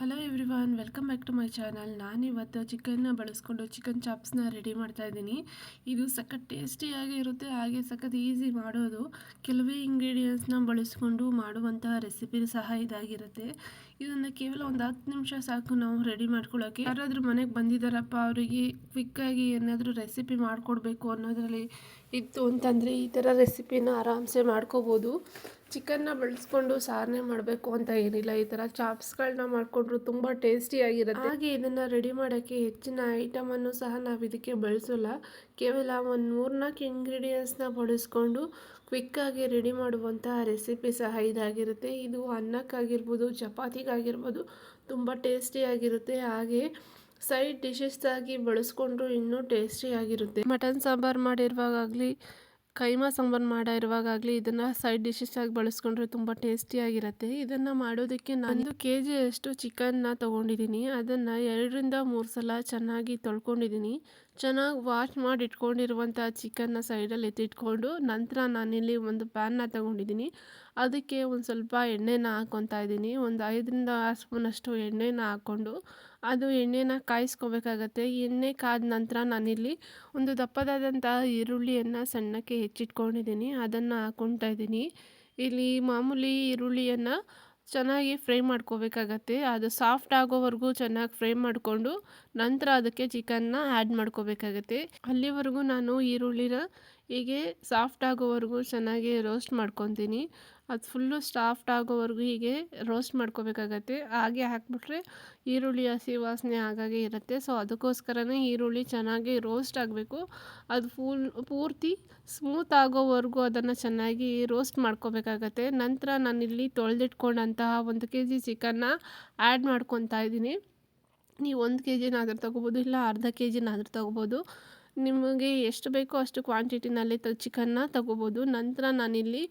Hello everyone, welcome back to my channel. ನಾನಿವತ್ತು ಚಿಕನ್ನ ಬಳಸ್ಕೊಂಡು ಚಿಕನ್ ಚಾಪ್ಸ್ನ ರೆಡಿ ಮಾಡ್ತಾ ಇದ್ದೀನಿ. ಇದು ಸಖತ್ ಟೇಸ್ಟಿಯಾಗಿ ಇರುತ್ತೆ, ಹಾಗೆ ಸಖತ್ ಈಸಿ ಮಾಡೋದು. ಕೆಲವೇ ಇಂಗ್ರೀಡಿಯೆಂಟ್ಸ್ನ ಬಳಸ್ಕೊಂಡು ಮಾಡುವಂತಹ ರೆಸಿಪಿ ಸಹ ಇದಾಗಿರುತ್ತೆ. ಇದನ್ನು ಕೇವಲ ಒಂದು 10 ನಿಮಿಷ ಸಾಕು ನಾವು ರೆಡಿ ಮಾಡ್ಕೊಳ್ಳೋಕ್ಕೆ. ಯಾರಾದರೂ ಮನೆಗೆ ಬಂದಿದ್ದಾರಪ್ಪ, ಅವರಿಗೆ ಕ್ವಿಕ್ಕಾಗಿ ಏನಾದರೂ ರೆಸಿಪಿ ಮಾಡಿಕೊಡ್ಬೇಕು ಅನ್ನೋದರಲ್ಲಿ ಇತ್ತು ಅಂತಂದರೆ ಈ ಥರ ರೆಸಿಪಿನ ಆರಾಮ್ಸೆ ಮಾಡ್ಕೋಬೋದು. ಚಿಕನ್ನ ಬಳಸ್ಕೊಂಡು ಸಾರನ್ನೇ ಮಾಡಬೇಕು ಅಂತ ಏನಿಲ್ಲ, ಈ ಥರ ಚಾಪ್ಸ್ಗಳನ್ನ ಮಾಡಿಕೊಂಡ್ರು ತುಂಬ ಟೇಸ್ಟಿಯಾಗಿರುತ್ತೆ. ಹಾಗೆ ಇದನ್ನು ರೆಡಿ ಮಾಡೋಕ್ಕೆ ಹೆಚ್ಚಿನ ಐಟಮನ್ನು ಸಹ ನಾವು ಇದಕ್ಕೆ ಬಳಸೋಲ್ಲ. ಕೇವಲ ಒಂದು 3-4 ಇಂಗ್ರೀಡಿಯೆಂಟ್ಸ್ನ ಬಳಸ್ಕೊಂಡು ಕ್ವಿಕ್ಕಾಗಿ ರೆಡಿ ಮಾಡುವಂತಹ ರೆಸಿಪಿ ಸಹ ಇದಾಗಿರುತ್ತೆ. ಇದು ಅನ್ನಕ್ಕಾಗಿರ್ಬೋದು, ಚಪಾತಿಗಾಗಿರ್ಬೋದು ತುಂಬ ಟೇಸ್ಟಿಯಾಗಿರುತ್ತೆ. ಹಾಗೆ ಸೈಡ್ ಡಿಶಸ್ ಆಗಿ ಬಳಸ್ಕೊಂಡ್ರು ಇನ್ನೂ ಟೇಸ್ಟಿಯಾಗಿರುತ್ತೆ. ಮಟನ್ ಸಾಂಬಾರು ಮಾಡಿರುವಾಗಲಿ, ಕೈಮಾ ಸಾಂಬಾರು ಮಾಡಿರುವಾಗಲಿ ಇದನ್ನು ಸೈಡ್ ಡಿಶಸ್ ಆಗಿ ಬಳಸ್ಕೊಂಡ್ರೆ ತುಂಬ ಟೇಸ್ಟಿಯಾಗಿರುತ್ತೆ. ಇದನ್ನು ಮಾಡೋದಕ್ಕೆ ನಾನು 1 kg ಅಷ್ಟು ಚಿಕನ್ನ ತೊಗೊಂಡಿದ್ದೀನಿ. ಅದನ್ನು 2ರಿಂದ 3 ಸಲ ಚೆನ್ನಾಗಿ ತೊಳ್ಕೊಂಡಿದ್ದೀನಿ. ಚೆನ್ನಾಗಿ ವಾಶ್ ಮಾಡಿ ಇಟ್ಕೊಂಡಿರುವಂಥ ಚಿಕನ್ನ ಸೈಡಲ್ಲಿ ಎತ್ತಿಟ್ಕೊಂಡು ನಂತರ ನಾನಿಲ್ಲಿ ಒಂದು ಪ್ಯಾನ್ನ ತೊಗೊಂಡಿದ್ದೀನಿ. ಅದಕ್ಕೆ ಒಂದು ಸ್ವಲ್ಪ ಎಣ್ಣೆನ ಹಾಕ್ಕೊತಾ ಇದ್ದೀನಿ. ಒಂದು 5ರಿಂದ 6 ಸ್ಪೂನಷ್ಟು ಎಣ್ಣೆನ ಹಾಕ್ಕೊಂಡು ಅದು ಎಣ್ಣೆನ ಕಾಯಿಸ್ಕೋಬೇಕಾಗತ್ತೆ. ಎಣ್ಣೆ ಕಾದ ನಂತರ ನಾನಿಲ್ಲಿ ಒಂದು ದಪ್ಪದಾದಂತಹ ಈರುಳ್ಳಿಯನ್ನು ಸಣ್ಣಕ್ಕೆ ಹೆಚ್ಚಿಟ್ಕೊಂಡಿದ್ದೀನಿ, ಅದನ್ನು ಹಾಕ್ಕೊತಾ ಇದ್ದೀನಿ. ಇಲ್ಲಿ ಮಾಮೂಲಿ ಈರುಳ್ಳಿಯನ್ನು ಚೆನ್ನಾಗಿ ಫ್ರೈ ಮಾಡ್ಕೋಬೇಕಾಗತ್ತೆ. ಅದು ಸಾಫ್ಟ್ ಆಗೋವರೆಗೂ ಚೆನ್ನಾಗಿ ಫ್ರೈ ಮಾಡಿಕೊಂಡು ನಂತರ ಅದಕ್ಕೆ ಚಿಕನ್ನ ಆ್ಯಡ್ ಮಾಡ್ಕೋಬೇಕಾಗತ್ತೆ. ಅಲ್ಲಿವರೆಗೂ ನಾನು ಈರುಳ್ಳಿನ ಹೀಗೆ ಸಾಫ್ಟ್ ಆಗೋವರೆಗೂ ಚೆನ್ನಾಗಿ ರೋಸ್ಟ್ ಮಾಡ್ಕೊತೀನಿ. ಅದು ಫುಲ್ಲು ಸಾಫ್ಟ್ ಆಗೋವರೆಗೂ ಹೀಗೆ ರೋಸ್ಟ್ ಮಾಡ್ಕೋಬೇಕಾಗತ್ತೆ. ಹಾಗೆ ಹಾಕ್ಬಿಟ್ರೆ ಈರುಳ್ಳಿ ಹಸಿ ವಾಸನೆ ಹಾಗಾಗಿ ಇರುತ್ತೆ. ಸೊ ಅದಕ್ಕೋಸ್ಕರನೇ ಈರುಳ್ಳಿ ಚೆನ್ನಾಗಿ ರೋಸ್ಟ್ ಆಗಬೇಕು. ಅದು ಪೂರ್ತಿ ಸ್ಮೂತ್ ಆಗೋವರೆಗೂ ಅದನ್ನು ಚೆನ್ನಾಗಿ ರೋಸ್ಟ್ ಮಾಡ್ಕೋಬೇಕಾಗತ್ತೆ. ನಂತರ ನಾನಿಲ್ಲಿ ತೊಳೆದಿಟ್ಕೊಂಡಂತಹ 1 kg ಚಿಕನ್ನ ಆ್ಯಡ್ ಮಾಡ್ಕೊತಾ ಇದ್ದೀನಿ. ನೀವು 1 kgನಾದರೂ ತೊಗೋಬೋದು, ಇಲ್ಲ ಅರ್ಧ kgನಾದರೂ ತೊಗೋಬೋದು. ನಿಮಗೆ ಎಷ್ಟು ಬೇಕೋ ಅಷ್ಟು ಕ್ವಾಂಟಿಟಿನಲ್ಲಿ ಚಿಕನ್ನ ತೊಗೋಬೋದು. ನಂತರ ನಾನಿಲ್ಲಿ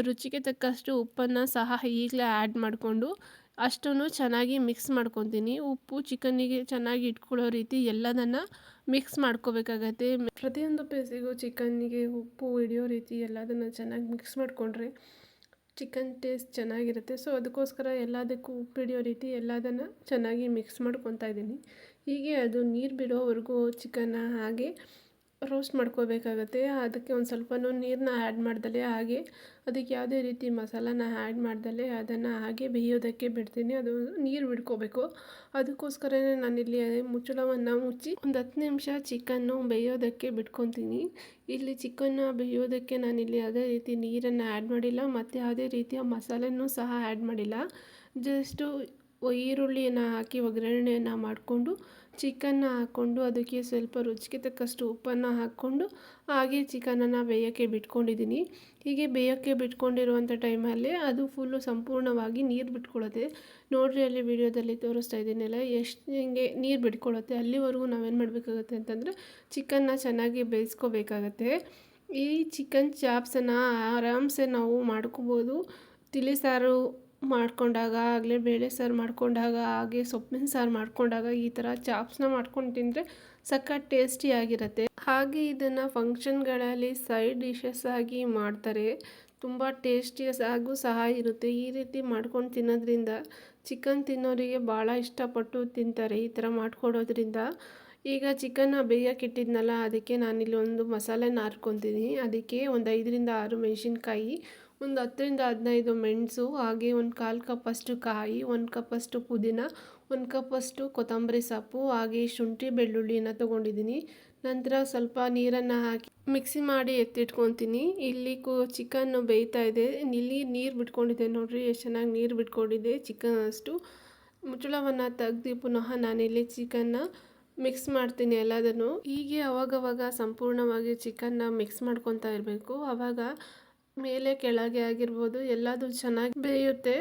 ರುಚಿಗೆ ತಕ್ಕಷ್ಟು ಉಪ್ಪನ್ನು ಸಹ ಈಗಲೇ ಆ್ಯಡ್ ಮಾಡಿಕೊಂಡು ಅಷ್ಟನ್ನು ಚೆನ್ನಾಗಿ ಮಿಕ್ಸ್ ಮಾಡ್ಕೊತೀನಿ. ಉಪ್ಪು ಚಿಕನ್ನಿಗೆ ಚೆನ್ನಾಗಿ ಇಟ್ಕೊಳ್ಳೋ ರೀತಿ ಎಲ್ಲದನ್ನು ಮಿಕ್ಸ್ ಮಾಡ್ಕೋಬೇಕಾಗತ್ತೆ. ಪ್ರತಿಯೊಂದು ಪೀಸಿಗೂ ಚಿಕನ್ನಿಗೆ ಉಪ್ಪು ಹಿಡಿಯೋ ರೀತಿ ಎಲ್ಲದನ್ನು ಚೆನ್ನಾಗಿ ಮಿಕ್ಸ್ ಮಾಡಿಕೊಂಡ್ರೆ ಚಿಕನ್ ಟೇಸ್ಟ್ ಚೆನ್ನಾಗಿರುತ್ತೆ. ಸೊ ಅದಕ್ಕೋಸ್ಕರ ಎಲ್ಲದಕ್ಕೂ ಉಪ್ಪು ಹಿಡಿಯೋ ರೀತಿ ಎಲ್ಲದನ್ನು ಚೆನ್ನಾಗಿ ಮಿಕ್ಸ್ ಮಾಡ್ಕೊತಾ ಇದ್ದೀನಿ. ಹೀಗೆ ಅದು ನೀರು ಬಿಡೋವರೆಗೂ ಚಿಕನ್ನ ಹಾಗೆ ರೋಸ್ಟ್ ಮಾಡ್ಕೋಬೇಕಾಗತ್ತೆ. ಅದಕ್ಕೆ ಒಂದು ಸ್ವಲ್ಪನೂ ನೀರನ್ನ ಆ್ಯಡ್ ಮಾಡ್ದಲೇ, ಹಾಗೆ ಅದಕ್ಕೆ ಯಾವುದೇ ರೀತಿ ಮಸಾಲಾನ ಆ್ಯಡ್ ಮಾಡ್ದಲೇ ಅದನ್ನು ಹಾಗೆ ಬೇಯೋದಕ್ಕೆ ಬಿಡ್ತೀನಿ. ಅದು ನೀರು ಬಿಡ್ಕೋಬೇಕು. ಅದಕ್ಕೋಸ್ಕರನೇ ನಾನಿಲ್ಲಿ ಮುಚ್ಚಳವನ್ನು ಮುಚ್ಚಿ ಒಂದು 10 ನಿಮಿಷ ಚಿಕನ್ನು ಬೇಯೋದಕ್ಕೆ ಬಿಟ್ಕೊತೀನಿ. ಇಲ್ಲಿ ಚಿಕನ್ನ ಬೇಯೋದಕ್ಕೆ ನಾನಿಲ್ಲಿ ಯಾವುದೇ ರೀತಿ ನೀರನ್ನು ಆ್ಯಡ್ ಮಾಡಿಲ್ಲ ಮತ್ತು ಯಾವುದೇ ರೀತಿಯ ಮಸಾಲೆನೂ ಸಹ ಆ್ಯಡ್ ಮಾಡಿಲ್ಲ. ಜಸ್ಟು ಈರುಳ್ಳಿಯನ್ನು ಹಾಕಿ ಒಗ್ಗರಣೆಯನ್ನು ಮಾಡಿಕೊಂಡು ಚಿಕನ್ನ ಹಾಕ್ಕೊಂಡು ಅದಕ್ಕೆ ಸ್ವಲ್ಪ ರುಚಿಗೆ ತಕ್ಕಷ್ಟು ಉಪ್ಪನ್ನು ಹಾಕ್ಕೊಂಡು ಹಾಗೆ ಚಿಕನನ್ನು ಬೇಯೋಕ್ಕೆ ಬಿಟ್ಕೊಂಡಿದ್ದೀನಿ. ಹೀಗೆ ಬೇಯೋಕ್ಕೆ ಬಿಟ್ಕೊಂಡಿರುವಂಥ ಟೈಮಲ್ಲಿ ಅದು ಫುಲ್ಲು ಸಂಪೂರ್ಣವಾಗಿ ನೀರು ಬಿಟ್ಕೊಳ್ಳುತ್ತೆ. ನೋಡಿರಿ, ಅಲ್ಲಿ ವಿಡಿಯೋದಲ್ಲಿ ತೋರಿಸ್ತಾ ಇದ್ದೀನಲ್ಲ ಎಷ್ಟು ಹಿಂಗೆ ನೀರು ಬಿಟ್ಕೊಳ್ಳುತ್ತೆ. ಅಲ್ಲಿವರೆಗೂ ನಾವೇನು ಮಾಡಬೇಕಾಗತ್ತೆ ಅಂತಂದರೆ ಚಿಕನ್ನ ಚೆನ್ನಾಗಿ ಬೇಯಿಸ್ಕೋಬೇಕಾಗತ್ತೆ. ಈ ಚಿಕನ್ ಚಾಪ್ಸನ್ನು ಆರಾಮ್ಸೆ ನಾವು ಮಾಡ್ಕೋಬೋದು. ತಿಳಿ ಸಾರು ಮಾಡ್ಕೊಂಡಾಗ ಆಗಲೇ, ಬೇಳೆ ಸಾರು ಮಾಡ್ಕೊಂಡಾಗ, ಹಾಗೆ ಸೊಪ್ಪಿನ ಸಾರು ಮಾಡ್ಕೊಂಡಾಗ ಈ ಥರ ಚಾಪ್ಸ್ನ ಮಾಡ್ಕೊಂಡು ತಿಂದರೆ ಸಖತ್ ಟೇಸ್ಟಿಯಾಗಿರುತ್ತೆ. ಹಾಗೆ ಇದನ್ನು ಫಂಕ್ಷನ್ಗಳಲ್ಲಿ ಸೈಡ್ ಡಿಶಸ್ ಆಗಿ ಮಾಡ್ತಾರೆ. ತುಂಬ ಟೇಸ್ಟಿಯಾಗೂ ಸಹ ಇರುತ್ತೆ. ಈ ರೀತಿ ಮಾಡ್ಕೊಂಡು ತಿನ್ನೋದ್ರಿಂದ ಚಿಕನ್ ತಿನ್ನೋರಿಗೆ ಭಾಳ ಇಷ್ಟಪಟ್ಟು ತಿಂತಾರೆ ಈ ಥರ ಮಾಡಿಕೊಡೋದ್ರಿಂದ. ಈಗ ಚಿಕನ್ನ ಬೇಯೋಕೆ ಇಟ್ಟಿದ್ನಲ್ಲ, ಅದಕ್ಕೆ ನಾನಿಲ್ಲಿ ಒಂದು ಮಸಾಲೆನ ಹಾಕ್ಕೊತೀನಿ. ಅದಕ್ಕೆ ಒಂದು 5ರಿಂದ 6 ಮೆಣಸಿನ್ಕಾಯಿ, ಒಂದು 10ರಿಂದ 15 ಮೆಣಸು, ಹಾಗೆ ಒಂದು 1/4 ಕಪ್ಪಷ್ಟು ಕಾಯಿ, 1 ಕಪ್ಪಷ್ಟು ಪುದೀನ, 1 ಕಪ್ಪಷ್ಟು ಕೊತ್ತಂಬರಿ ಸೊಪ್ಪು, ಹಾಗೆ ಶುಂಠಿ ಬೆಳ್ಳುಳ್ಳಿನ ತೊಗೊಂಡಿದ್ದೀನಿ. ನಂತರ ಸ್ವಲ್ಪ ನೀರನ್ನು ಹಾಕಿ ಮಿಕ್ಸಿ ಮಾಡಿ ಎತ್ತಿಟ್ಕೊತೀನಿ. ಇಲ್ಲಿ ಚಿಕನ್ನು ಬೇಯ್ತಾ ಇದೆ. ಇಲ್ಲಿ ನೀರು ಬಿಟ್ಕೊಂಡಿದೆ, ನೋಡಿರಿ ಎಷ್ಟು ಚೆನ್ನಾಗಿ ನೀರು ಬಿಟ್ಕೊಂಡಿದೆ ಚಿಕನ್ ಅಷ್ಟು. ಮುಚ್ಚಳವನ್ನು ತೆಗ್ದು ಪುನಃ ನಾನಿಲ್ಲಿ ಚಿಕನ್ನ ಮಿಕ್ಸ್ ಮಾಡ್ತೀನಿ ಎಲ್ಲದನ್ನು. ಹೀಗೆ ಅವಾಗವಾಗ ಸಂಪೂರ್ಣವಾಗಿ ಚಿಕನ್ನ ಮಿಕ್ಸ್ ಮಾಡ್ಕೊತಾ ಇರಬೇಕು. ಆವಾಗ ಮೇಲೆ ಕೆಳಗೆ ಆಗಿರ್ಬೋದು ಎಲ್ಲದೂ ಚೆನ್ನಾಗಿ ಬೇಯುತ್ತೆ.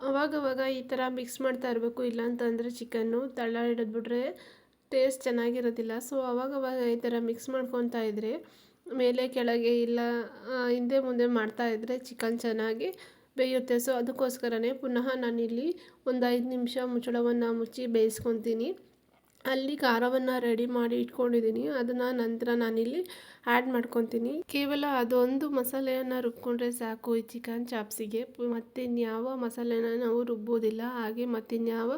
ಅವಾಗವಾಗ ಈ ಥರ ಮಿಕ್ಸ್ ಮಾಡ್ತಾ ಇರಬೇಕು. ಇಲ್ಲಾಂತಂದರೆ ಚಿಕನ್ನು ತಳ ಹಿಡಿದ್ಬಿಟ್ರೆ ಟೇಸ್ಟ್ ಚೆನ್ನಾಗಿರೋದಿಲ್ಲ. ಸೊ ಅವಾಗವಾಗ ಈ ಥರ ಮಿಕ್ಸ್ ಮಾಡ್ಕೊತಾ ಇದ್ದರೆ ಮೇಲೆ ಕೆಳಗೆ ಇಲ್ಲ ಹಿಂದೆ ಮುಂದೆ ಮಾಡ್ತಾಯಿದ್ರೆ ಚಿಕನ್ ಚೆನ್ನಾಗಿ ಬೇಯುತ್ತೆ. ಸೊ ಅದಕ್ಕೋಸ್ಕರನೇ ಪುನಃ ನಾನಿಲ್ಲಿ ಒಂದು 5 ನಿಮಿಷ ಮುಚ್ಚಳವನ್ನು ಮುಚ್ಚಿ ಬೇಯಿಸ್ಕೊತೀನಿ. ಅಲ್ಲಿ ಖಾರವನ್ನು ರೆಡಿ ಮಾಡಿ ಇಟ್ಕೊಂಡಿದ್ದೀನಿ. ಅದನ್ನು ನಂತರ ನಾನಿಲ್ಲಿ ಆ್ಯಡ್ ಮಾಡ್ಕೊತೀನಿ. ಕೇವಲ ಅದೊಂದು ಮಸಾಲೆಯನ್ನು ರುಬ್ಕೊಂಡ್ರೆ ಸಾಕು ಈ ಚಿಕನ್ ಚಾಪ್ಸಿಗೆ. ಮತ್ತಿನ್ಯಾವ ಮಸಾಲೆನ ನಾವು ರುಬ್ಬೋದಿಲ್ಲ, ಹಾಗೆ ಮತ್ತಿನ್ಯಾವ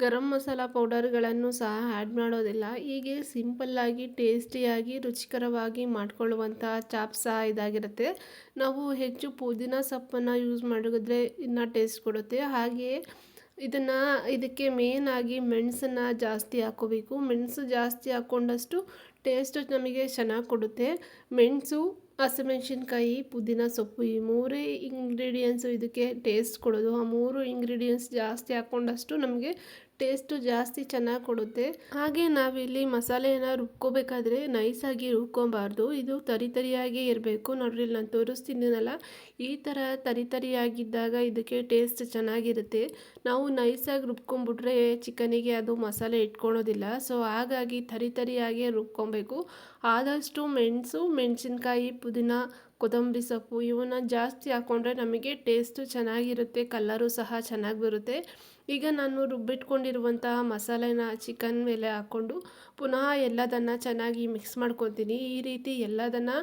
ಗರಂ ಮಸಾಲ ಪೌಡರ್ಗಳನ್ನು ಸಹ ಆ್ಯಡ್ ಮಾಡೋದಿಲ್ಲ. ಹೀಗೆ ಸಿಂಪಲ್ಲಾಗಿ ಟೇಸ್ಟಿಯಾಗಿ ರುಚಿಕರವಾಗಿ ಮಾಡ್ಕೊಳ್ಳುವಂಥ ಚಾಪ್ಸ್ ಸಹ ಇದಾಗಿರುತ್ತೆ. ನಾವು ಹೆಚ್ಚು ಪುದೀನ ಸೊಪ್ಪನ್ನು ಯೂಸ್ ಮಾಡಿದ್ರೆ ಇನ್ನೂ ಟೇಸ್ಟ್ ಕೊಡುತ್ತೆ. ಹಾಗೆಯೇ ಇದಕ್ಕೆ ಮೇಯ್ನಾಗಿ ಮೆಣಸನ್ನು ಜಾಸ್ತಿ ಹಾಕ್ಕೋಬೇಕು. ಮೆಣಸು ಜಾಸ್ತಿ ಹಾಕ್ಕೊಂಡಷ್ಟು ಟೇಸ್ಟು ನಮಗೆ ಚೆನ್ನಾಗಿ ಕೊಡುತ್ತೆ. ಮೆಣಸು, ಹಸಿಮೆಣಸಿನ್ಕಾಯಿ, ಪುದೀನ ಸೊಪ್ಪು ಈ ಮೂರೇ ಇಂಗ್ರೀಡಿಯೆಂಟ್ಸು ಇದಕ್ಕೆ ಟೇಸ್ಟ್ ಕೊಡೋದು. ಆ ಮೂರು ಇಂಗ್ರೀಡಿಯೆಂಟ್ಸ್ ಜಾಸ್ತಿ ಹಾಕ್ಕೊಂಡಷ್ಟು ನಮಗೆ ಟೇಸ್ಟು ಜಾಸ್ತಿ ಚೆನ್ನಾಗಿ ಕೊಡುತ್ತೆ. ಹಾಗೆ ನಾವಿಲ್ಲಿ ಮಸಾಲೆಯನ್ನು ರುಬ್ಕೋಬೇಕಾದ್ರೆ ನೈಸಾಗಿ ರುಬ್ಕೊಬಾರ್ದು. ಇದು ತರಿಯಾಗೇ ಇರಬೇಕು. ನೋಡ್ರಿ ಇಲ್ಲಿ ನಾನು ತೋರಿಸ್ತೀನಲ್ಲ, ಈ ಥರ ತರಿಯಾಗಿದ್ದಾಗ ಇದಕ್ಕೆ ಟೇಸ್ಟ್ ಚೆನ್ನಾಗಿರುತ್ತೆ. ನಾವು ನೈಸಾಗಿ ರುಬ್ಕೊಂಬಿಟ್ರೆ ಚಿಕನಿಗೆ ಅದು ಮಸಾಲೆ ಇಟ್ಕೊಳೋದಿಲ್ಲ. ಸೊ ಹಾಗಾಗಿ ತರಿಯಾಗೇ ರುಬ್ಕೊಬೇಕು. ಆದಷ್ಟು ಮೆಣಸು, ಮೆಣಸಿನ್ಕಾಯಿ, ಪುದೀನ, ಕೊತ್ತಂಬರಿ ಸೊಪ್ಪು ಇವನ್ನ ಜಾಸ್ತಿ ಹಾಕ್ಕೊಂಡ್ರೆ ನಮಗೆ ಟೇಸ್ಟು ಚೆನ್ನಾಗಿರುತ್ತೆ, ಕಲ್ಲರು ಸಹ ಚೆನ್ನಾಗಿ ಬರುತ್ತೆ. ಈಗ ನಾನು ರುಬ್ಬಿಟ್ಕೊಂಡಿರುವಂತಹ ಮಸಾಲೆನ ಚಿಕನ್ ಮೇಲೆ ಹಾಕ್ಕೊಂಡು ಪುನಃ ಎಲ್ಲದನ್ನು ಚೆನ್ನಾಗಿ ಮಿಕ್ಸ್ ಮಾಡ್ಕೊತೀನಿ. ಈ ರೀತಿ ಎಲ್ಲದನ್ನು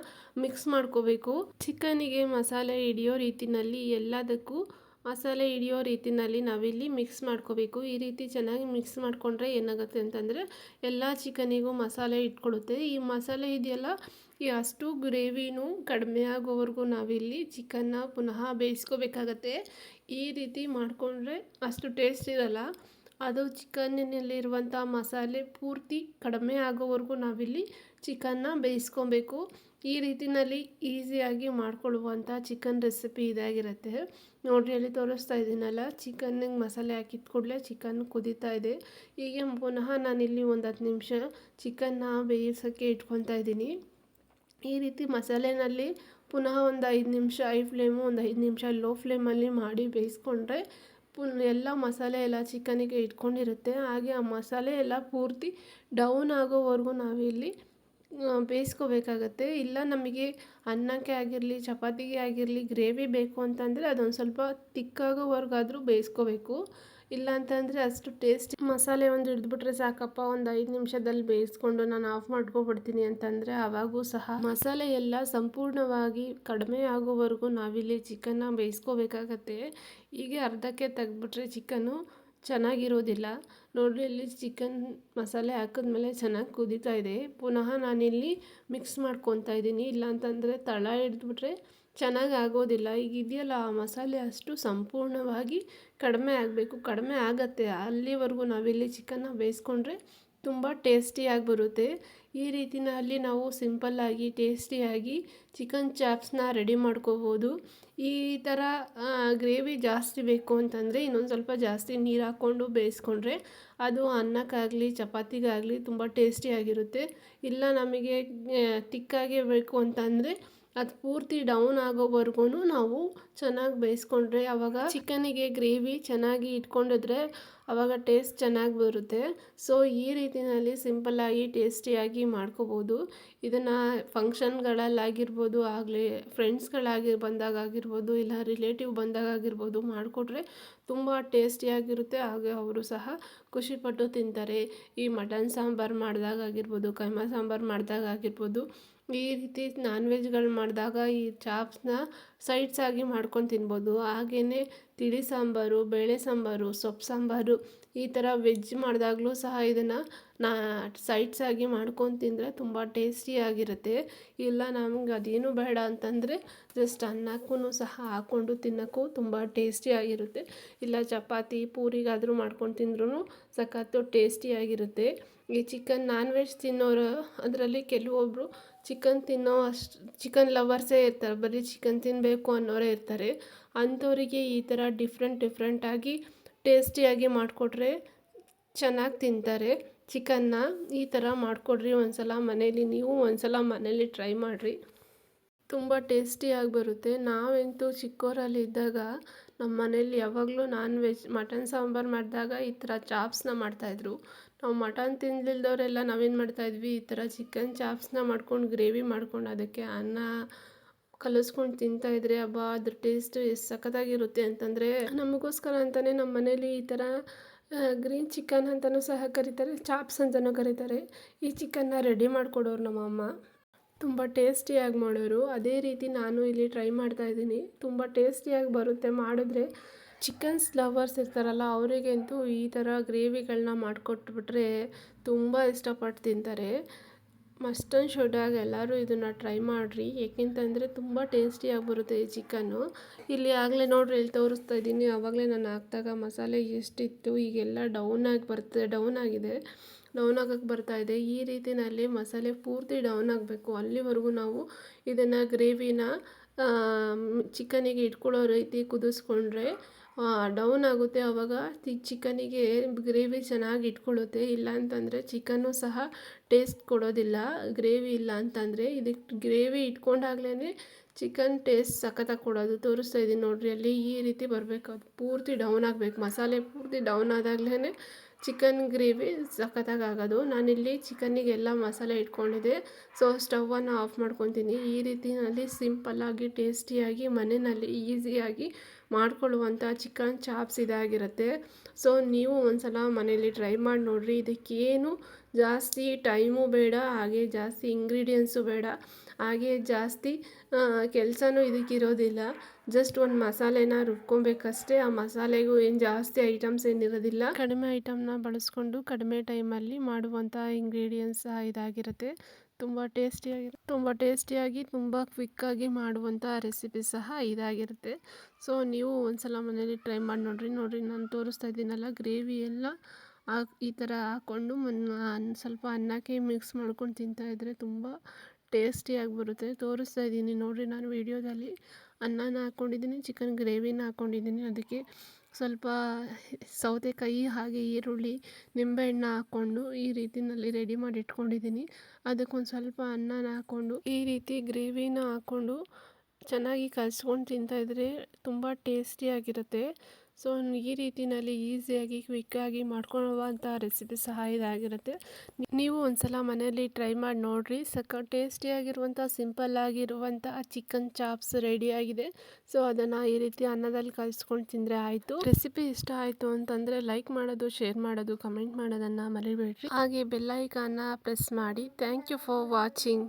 ಮಿಕ್ಸ್ ಮಾಡ್ಕೋಬೇಕು. ಚಿಕನಿಗೆ ಮಸಾಲೆ ಹಿಡಿಯೋ ರೀತಿನಲ್ಲಿ ಎಲ್ಲದಕ್ಕೂ ಮಸಾಲೆ ಹಿಡಿಯೋ ರೀತಿನಲ್ಲಿ ನಾವಿಲ್ಲಿ ಮಿಕ್ಸ್ ಮಾಡ್ಕೋಬೇಕು. ಈ ರೀತಿ ಚೆನ್ನಾಗಿ ಮಿಕ್ಸ್ ಮಾಡಿಕೊಂಡ್ರೆ ಏನಾಗುತ್ತೆ ಅಂತಂದರೆ ಎಲ್ಲ ಚಿಕನಿಗೂ ಮಸಾಲೆ ಇಟ್ಕೊಳ್ಳುತ್ತೆ. ಈ ಮಸಾಲೆ ಇದೆಯಲ್ಲ, ಈ ಅಷ್ಟು ಗ್ರೇವಿನೂ ಕಡಿಮೆ ಆಗೋವರೆಗೂ ನಾವಿಲ್ಲಿ ಚಿಕನ್ನ ಪುನಃ ಬೇಯಿಸ್ಕೋಬೇಕಾಗತ್ತೆ. ಈ ರೀತಿ ಮಾಡಿಕೊಂಡ್ರೆ ಅಷ್ಟು ಟೇಸ್ಟ್ ಇರಲ್ಲ. ಅದು ಚಿಕನ್ನಿನಲ್ಲಿರುವಂಥ ಮಸಾಲೆ ಪೂರ್ತಿ ಕಡಿಮೆ ಆಗೋವರೆಗೂ ನಾವಿಲ್ಲಿ ಚಿಕನ್ನ ಬೇಯಿಸ್ಕೊಬೇಕು. ಈ ರೀತಿಯಲ್ಲಿ ಈಸಿಯಾಗಿ ಮಾಡ್ಕೊಳ್ಳುವಂಥ ಚಿಕನ್ ರೆಸಿಪಿ ಇದಾಗಿರುತ್ತೆ. ನೋಡಿರಿ ಅಲ್ಲಿ ತೋರಿಸ್ತಾ ಇದ್ದೀನಲ್ಲ, ಚಿಕನ್ನಿಗೆ ಮಸಾಲೆ ಹಾಕಿದ ಕೂಡಲೇ ಚಿಕನ್ ಕುದೀತಾ ಇದೆ. ಹೀಗೆ ಪುನಃ ನಾನಿಲ್ಲಿ ಒಂದು 10 ನಿಮಿಷ ಚಿಕನ್ನ ಬೇಯಿಸೋಕ್ಕೆ ಇಟ್ಕೊತಾ ಇದ್ದೀನಿ. ಈ ರೀತಿ ಮಸಾಲೆನಲ್ಲಿ ಪುನಃ ಒಂದು 5 ನಿಮಿಷ ಹೈ ಫ್ಲೇಮು, ಒಂದು 5 ನಿಮಿಷ ಲೋ ಫ್ಲೇಮಲ್ಲಿ ಮಾಡಿ ಬೇಯಿಸ್ಕೊಂಡ್ರೆ ಎಲ್ಲ ಮಸಾಲೆ ಎಲ್ಲ ಚಿಕನಿಗೆ ಇಟ್ಕೊಂಡಿರುತ್ತೆ. ಹಾಗೆ ಆ ಮಸಾಲೆ ಎಲ್ಲ ಪೂರ್ತಿ ಡೌನ್ ಆಗೋವರೆಗೂ ನಾವಿಲ್ಲಿ ಬೇಯಿಸ್ಕೋಬೇಕಾಗತ್ತೆ. ಇಲ್ಲ ನಮಗೆ ಅನ್ನಕ್ಕೆ ಆಗಿರಲಿ, ಚಪಾತಿಗೆ ಆಗಿರಲಿ ಗ್ರೇವಿ ಬೇಕು ಅಂತಂದರೆ ಅದೊಂದು ಸ್ವಲ್ಪ ತಿಕ್ಕಾಗೋವರೆಗಾದರೂ ಬೇಯಿಸ್ಕೋಬೇಕು. ಇಲ್ಲ ಅಂತಂದರೆ ಅಷ್ಟು ಟೇಸ್ಟ್ ಮಸಾಲೆ ಒಂದು ಹಿಡಿದ್ಬಿಟ್ರೆ ಸಾಕಪ್ಪ, ಒಂದು 5 ನಿಮಿಷದಲ್ಲಿ ಬೇಯಿಸ್ಕೊಂಡು ನಾನು ಆಫ್ ಮಾಡ್ಕೊಬಿಡ್ತೀನಿ ಅಂತಂದರೆ ಆವಾಗೂ ಸಹ ಮಸಾಲೆ ಎಲ್ಲ ಸಂಪೂರ್ಣವಾಗಿ ಕಡಿಮೆ ಆಗೋವರೆಗೂ ನಾವಿಲ್ಲಿ ಚಿಕನ್ನ ಬೇಯಿಸ್ಕೋಬೇಕಾಗತ್ತೆ. ಹೀಗೆ ಅರ್ಧಕ್ಕೆ ತೆಗೆದ್ಬಿಟ್ರೆ ಚಿಕನ್ನು ಚೆನ್ನಾಗಿರೋದಿಲ್ಲ. ನೋಡಿರಿ ಇಲ್ಲಿ ಚಿಕನ್ ಮಸಾಲೆ ಹಾಕಿದ್ಮೇಲೆ ಚೆನ್ನಾಗಿ ಕುದೀತಾ ಇದೆ. ಪುನಃ ನಾನಿಲ್ಲಿ ಮಿಕ್ಸ್ ಮಾಡ್ಕೊತಾ ಇದ್ದೀನಿ. ಇಲ್ಲಾಂತಂದರೆ ತಳ ಹಿಡಿದ್ಬಿಟ್ರೆ ಚೆನ್ನಾಗಿ ಆಗೋದಿಲ್ಲ. ಈಗ ಇದೆಯಲ್ಲ, ಆ ಮಸಾಲೆ ಅಷ್ಟು ಸಂಪೂರ್ಣವಾಗಿ ಕಡಿಮೆ ಆಗಬೇಕು. ಕಡಿಮೆ ಆಗತ್ತೆ, ಅಲ್ಲಿವರೆಗೂ ನಾವಿಲ್ಲಿ ಚಿಕನ್ನ ಬೇಯಿಸ್ಕೊಂಡ್ರೆ ತುಂಬ ಟೇಸ್ಟಿಯಾಗಿ ಬರುತ್ತೆ. ಈ ರೀತಿಯಲ್ಲಿ ನಾವು ಸಿಂಪಲ್ಲಾಗಿ ಟೇಸ್ಟಿಯಾಗಿ ಚಿಕನ್ ಚಾಪ್ಸ್ನ ರೆಡಿ ಮಾಡ್ಕೋಬೋದು. ಈ ಥರ ಗ್ರೇವಿ ಜಾಸ್ತಿ ಬೇಕು ಅಂತಂದರೆ ಇನ್ನೊಂದು ಸ್ವಲ್ಪ ಜಾಸ್ತಿ ನೀರು ಹಾಕ್ಕೊಂಡು ಬೇಯಿಸ್ಕೊಂಡ್ರೆ ಅದು ಅನ್ನಕ್ಕಾಗಲಿ ಚಪಾತಿಗಾಗಲಿ ತುಂಬ ಟೇಸ್ಟಿಯಾಗಿರುತ್ತೆ. ಇಲ್ಲ ನಮಗೆ ತಿಕ್ಕಾಗೇ ಬೇಕು ಅಂತಂದರೆ ಅದು ಪೂರ್ತಿ ಡೌನ್ ಆಗೋವರೆಗೂ ನಾವು ಚೆನ್ನಾಗಿ ಬೇಯಿಸ್ಕೊಂಡ್ರೆ ಆವಾಗ ಚಿಕನಿಗೆ ಗ್ರೇವಿ ಚೆನ್ನಾಗಿ ಇಟ್ಕೊಂಡಿದ್ರೆ ಆವಾಗ ಟೇಸ್ಟ್ ಚೆನ್ನಾಗಿ ಬರುತ್ತೆ. ಸೊ ಈ ರೀತಿಯಲ್ಲಿ ಸಿಂಪಲ್ಲಾಗಿ ಟೇಸ್ಟಿಯಾಗಿ ಮಾಡ್ಕೋಬೋದು. ಇದನ್ನು ಫಂಕ್ಷನ್ಗಳಲ್ಲಾಗಿರ್ಬೋದು, ಆಗಲಿ ಬಂದಾಗ ಆಗಿರ್ಬೋದು, ಇಲ್ಲ ರಿಲೇಟಿವ್ ಬಂದಾಗ ಆಗಿರ್ಬೋದು ಮಾಡಿಕೊಟ್ರೆ ತುಂಬ ಟೇಸ್ಟಿಯಾಗಿರುತ್ತೆ. ಹಾಗೆ ಅವರು ಸಹ ಖುಷಿಪಟ್ಟು ತಿಂತಾರೆ. ಈ ಮಟನ್ ಸಾಂಬಾರು ಮಾಡಿದಾಗ ಆಗಿರ್ಬೋದು, ಕೈಮಾ ಸಾಂಬಾರು ಮಾಡಿದಾಗ ಆಗಿರ್ಬೋದು, ಈ ರೀತಿ ನಾನ್ ವೆಜ್ಗಳು ಮಾಡಿದಾಗ ಈ ಚಾಪ್ಸ್ನ ಸೈಡ್ಸಾಗಿ ಮಾಡ್ಕೊಂಡು ತಿನ್ಬೋದು. ಹಾಗೆಯೇ ತಿಳಿ ಸಾಂಬಾರು, ಬೇಳೆ ಸಾಂಬಾರು, ಸೊಪ್ಪು ಸಾಂಬಾರು ಈ ಥರ ವೆಜ್ ಮಾಡಿದಾಗಲೂ ಸಹ ಇದನ್ನು ಸೈಡ್ಸಾಗಿ ಮಾಡ್ಕೊಂಡು ತಿಂದರೆ ತುಂಬ ಟೇಸ್ಟಿಯಾಗಿರುತ್ತೆ. ಇಲ್ಲ ನಮ್ಗೆ ಅದೇನು ಬೇಡ ಅಂತಂದರೆ ಜಸ್ಟ್ ಅನ್ನಕ್ಕೂ ಸಹ ಹಾಕ್ಕೊಂಡು ತಿನ್ನೋಕ್ಕೂ ತುಂಬ ಟೇಸ್ಟಿಯಾಗಿರುತ್ತೆ. ಇಲ್ಲ ಚಪಾತಿ ಪೂರಿಗಾದರೂ ಮಾಡ್ಕೊಂಡು ತಿಂದ್ರೂ ಸಖತ್ತು ಟೇಸ್ಟಿಯಾಗಿರುತ್ತೆ. ಈ ನಾನ್ ವೆಜ್ ತಿನ್ನೋರು ಅದರಲ್ಲಿ ಕೆಲವೊಬ್ಬರು ಚಿಕನ್ ಲವರ್ಸೇ ಇರ್ತಾರೆ, ಬರೀ ಚಿಕನ್ ತಿನ್ನಬೇಕು ಅನ್ನೋರೇ ಇರ್ತಾರೆ. ಅಂಥವರಿಗೆ ಈ ಥರ ಡಿಫ್ರೆಂಟಾಗಿ ಟೇಸ್ಟಿಯಾಗಿ ಮಾಡಿಕೊಟ್ರೆ ಚೆನ್ನಾಗಿ ತಿಂತಾರೆ. ಚಿಕನ್ನ ಈ ಥರ ಮಾಡಿಕೊಡ್ರಿ ಒಂದ್ಸಲ ಮನೇಲಿ, ನೀವು ಒಂದ್ಸಲ ಮನೇಲಿ ಟ್ರೈ ಮಾಡಿರಿ, ತುಂಬ ಟೇಸ್ಟಿಯಾಗಿ ಬರುತ್ತೆ. ನಾವಂತೂ ಚಿಕ್ಕವರಲ್ಲಿದ್ದಾಗ ನಮ್ಮ ಮನೇಲಿ ಯಾವಾಗಲೂ ನಾನ್ ವೆಜ್ ಮಟನ್ ಸಾಂಬಾರು ಮಾಡಿದಾಗ ಈ ಥರ ಚಾಪ್ಸ್ನ ಮಾಡ್ತಾಯಿದ್ರು. ನಾವು ಮಟನ್ ತಿಂದಿಲ್ದವರೆಲ್ಲ ನಾವೇನು ಮಾಡ್ತಾಯಿದ್ವಿ, ಈ ಥರ ಚಿಕನ್ ಚಾಪ್ಸ್ನ ಮಾಡ್ಕೊಂಡು ಗ್ರೇವಿ ಮಾಡ್ಕೊಂಡು ಅದಕ್ಕೆ ಅನ್ನ ಕಲಿಸ್ಕೊಂಡು ತಿಂತಾಯಿದ್ರೆ ಅಬ್ಬಾ ಅದ್ರ ಟೇಸ್ಟು ಎಷ್ಟು ಸಖತ್ತಾಗಿರುತ್ತೆ ಅಂತಂದರೆ, ನಮಗೋಸ್ಕರ ಅಂತಲೇ ನಮ್ಮ ಮನೇಲಿ ಈ ಥರ ಗ್ರೀನ್ ಚಿಕನ್ ಅಂತಲೂ ಸಹ ಕರೀತಾರೆ, ಚಾಪ್ಸ್ ಅಂತಲೂ ಕರೀತಾರೆ. ಈ ಚಿಕನ್ನ ರೆಡಿ ಮಾಡಿಕೊಡೋರು ನಮ್ಮಮ್ಮ, ತುಂಬ ಟೇಸ್ಟಿಯಾಗಿ ಮಾಡೋರು. ಅದೇ ರೀತಿ ನಾನು ಇಲ್ಲಿ ಟ್ರೈ ಮಾಡ್ತಾಯಿದ್ದೀನಿ. ತುಂಬ ಟೇಸ್ಟಿಯಾಗಿ ಬರುತ್ತೆ ಮಾಡಿದ್ರೆ. ಚಿಕನ್ಸ್ ಲವರ್ಸ್ ಇರ್ತಾರಲ್ಲ ಅವರಿಗಂತೂ ಈ ಥರ ಗ್ರೇವಿಗಳನ್ನ ಮಾಡಿಕೊಟ್ಬಿಟ್ರೆ ತುಂಬ ಇಷ್ಟಪಟ್ಟು ತಿಂತಾರೆ. ಮಸ್ಟ್ ಆ್ಯಂಡ್ ಶುಡ್ ಆಗಿ ಎಲ್ಲರೂ ಇದನ್ನು ಟ್ರೈ ಮಾಡಿರಿ. ಏಕೆಂತಂದರೆ ತುಂಬ ಟೇಸ್ಟಿಯಾಗಿ ಬರುತ್ತೆ ಈ ಚಿಕನ್ನು. ಇಲ್ಲಿ ಆಗಲೇ ನೋಡಿರಿ, ಇಲ್ಲಿ ತೋರಿಸ್ತಾ ಇದ್ದೀನಿ. ಆವಾಗಲೇ ನಾನು ಹಾಕಿದಾಗ ಮಸಾಲೆ ಎಷ್ಟಿತ್ತು, ಈಗೆಲ್ಲ ಡೌನ್ ಆಗಿದೆ, ಡೌನ್ ಆಗಕ್ಕೆ ಬರ್ತಾಯಿದೆ. ಈ ರೀತಿಯಲ್ಲಿ ಮಸಾಲೆ ಪೂರ್ತಿ ಡೌನ್ ಆಗಬೇಕು. ಅಲ್ಲಿವರೆಗೂ ನಾವು ಇದನ್ನು ಗ್ರೇವಿನ ಚಿಕನಿಗೆ ಇಟ್ಕೊಳ್ಳೋ ರೀತಿ ಕುದಿಸ್ಕೊಂಡ್ರೆ ಡೌನ್ ಆಗುತ್ತೆ. ಆವಾಗ ಚಿಕನಿಗೆ ಗ್ರೇವಿ ಚೆನ್ನಾಗಿ ಇಟ್ಕೊಳ್ಳುತ್ತೆ. ಇಲ್ಲ ಅಂತಂದರೆ ಚಿಕನ್ನು ಸಹ ಟೇಸ್ಟ್ ಕೊಡೋದಿಲ್ಲ. ಗ್ರೇವಿ ಇಲ್ಲ ಅಂತಂದರೆ ಇದಕ್ಕೆ ಗ್ರೇವಿ ಇಟ್ಕೊಂಡಾಗ್ಲೇ ಚಿಕನ್ ಟೇಸ್ಟ್ ಸಖತ್ತಾಗಿ ಕೊಡೋದು. ತೋರಿಸ್ತಾ ಇದ್ದೀನಿ ನೋಡಿರಿ, ಅಲ್ಲಿ ಈ ರೀತಿ ಬರಬೇಕು. ಅದು ಪೂರ್ತಿ ಡೌನ್ ಆಗಬೇಕು. ಮಸಾಲೆ ಪೂರ್ತಿ ಡೌನ್ ಆದಾಗಲೇ ಚಿಕನ್ ಗ್ರೇವಿ ಸಖತ್ತಾಗಿ ಆಗೋದು. ನಾನಿಲ್ಲಿ ಚಿಕನ್ನಿಗೆಲ್ಲ ಮಸಾಲೆ ಇಟ್ಕೊಂಡಿದ್ದೆ. ಸೊ ಸ್ಟವನ್ನು ಆಫ್ ಮಾಡ್ಕೊತೀನಿ. ಈ ರೀತಿಯಲ್ಲಿ ಸಿಂಪಲ್ಲಾಗಿ ಟೇಸ್ಟಿಯಾಗಿ ಮನೆಯಲ್ಲಿ ಈಸಿಯಾಗಿ ಮಾಡ್ಕೊಳ್ಳುವಂಥ ಚಿಕನ್ ಚಾಪ್ಸ್ ಇದಾಗಿರುತ್ತೆ. ಸೊ ನೀವು ಒಂದ್ಸಲ ಮನೇಲಿ ಟ್ರೈ ಮಾಡಿ ನೋಡಿರಿ. ಇದಕ್ಕೇನು ಜಾಸ್ತಿ ಟೈಮು ಬೇಡ, ಹಾಗೆ ಜಾಸ್ತಿ ಇಂಗ್ರೀಡಿಯೆಂಟ್ಸು ಬೇಡ, ಹಾಗೆ ಜಾಸ್ತಿ ಕೆಲಸನೂ ಇದಕ್ಕಿರೋದಿಲ್ಲ. ಜಸ್ಟ್ ಒಂದು ಮಸಾಲೆನ ರುಬ್ಕೊಬೇಕಷ್ಟೇ. ಆ ಮಸಾಲೆಗೂ ಏನು ಜಾಸ್ತಿ ಐಟಮ್ಸ್ ಏನಿರೋದಿಲ್ಲ. ಕಡಿಮೆ ಐಟಮ್ನ ಬಳಸ್ಕೊಂಡು ಕಡಿಮೆ ಟೈಮಲ್ಲಿ ಮಾಡುವಂಥ ಇಂಗ್ರೀಡಿಯೆಂಟ್ಸ್ ಇದಾಗಿರುತ್ತೆ. ತುಂಬ ಟೇಸ್ಟಿಯಾಗಿ ತುಂಬ ಕ್ವಿಕ್ಕಾಗಿ ಮಾಡುವಂಥ ರೆಸಿಪಿ ಸಹ ಇದಾಗಿರುತ್ತೆ. ಸೊ ನೀವು ಒಂದ್ಸಲ ಮನೇಲಿ ಟ್ರೈ ಮಾಡಿ ನೋಡಿರಿ. ನಾನು ತೋರಿಸ್ತಾ ಇದ್ದೀನಲ್ಲ, ಗ್ರೇವಿ ಎಲ್ಲ ಈ ಥರ ಹಾಕ್ಕೊಂಡು ಸ್ವಲ್ಪ ಅನ್ನಕ್ಕೆ ಮಿಕ್ಸ್ ಮಾಡ್ಕೊಂಡು ತಿಂತಾಯಿದ್ರೆ ತುಂಬ ಟೇಸ್ಟಿಯಾಗಿ ಬರುತ್ತೆ. ತೋರಿಸ್ತಾ ಇದ್ದೀನಿ ನೋಡಿರಿ, ನಾನು ವೀಡಿಯೋದಲ್ಲಿ ಅನ್ನನ ಹಾಕ್ಕೊಂಡಿದ್ದೀನಿ, ಚಿಕನ್ ಗ್ರೇವಿನ ಹಾಕ್ಕೊಂಡಿದ್ದೀನಿ. ಅದಕ್ಕೆ ಸ್ವಲ್ಪ ಸೌತೆಕಾಯಿ ಹಾಗೆ ಈರುಳ್ಳಿ, ನಿಂಬೆಹಣ್ಣು ಹಾಕ್ಕೊಂಡು ಈ ರೀತಿಯಲ್ಲಿ ರೆಡಿ ಮಾಡಿ ಇಟ್ಕೊಂಡಿದ್ದೀನಿ. ಅದಕ್ಕೊಂದು ಸ್ವಲ್ಪ ಅನ್ನನ ಹಾಕ್ಕೊಂಡು ಈ ರೀತಿ ಗ್ರೇವಿನ ಹಾಕ್ಕೊಂಡು ಚೆನ್ನಾಗಿ ಕಲಿಸ್ಕೊಂಡು ತಿಂತಾಯಿದ್ರೆ ತುಂಬ ಟೇಸ್ಟಿಯಾಗಿರುತ್ತೆ. ಸೊ ಈ ರೀತಿಯಲ್ಲಿ ಈಸಿಯಾಗಿ ಕ್ವಿಕ್ಕಾಗಿ ಮಾಡ್ಕೊಳ್ಳುವಂಥ ರೆಸಿಪಿ ಸಹ ಇದಾಗಿರುತ್ತೆ. ನೀವು ಒಂದ್ಸಲ ಮನೆಯಲ್ಲಿ ಟ್ರೈ ಮಾಡಿ ನೋಡಿರಿ. ಟೇಸ್ಟಿಯಾಗಿರುವಂಥ ಸಿಂಪಲ್ಲಾಗಿರುವಂಥ ಚಿಕನ್ ಚಾಪ್ಸ್ ರೆಡಿಯಾಗಿದೆ. ಸೊ ಅದನ್ನು ಈ ರೀತಿ ಅನ್ನದಲ್ಲಿ ಕಲಿಸ್ಕೊಂಡು ತಿಂದರೆ ಆಯಿತು. ರೆಸಿಪಿ ಇಷ್ಟ ಆಯಿತು ಅಂತಂದರೆ ಲೈಕ್ ಮಾಡೋದು, ಶೇರ್ ಮಾಡೋದು, ಕಮೆಂಟ್ ಮಾಡೋದನ್ನು ಮರಿಬೇಡ್ರಿ. ಹಾಗೆ ಬೆಲ್ ಐಕಾನ್ನ ಪ್ರೆಸ್ ಮಾಡಿ. Thank you for watching.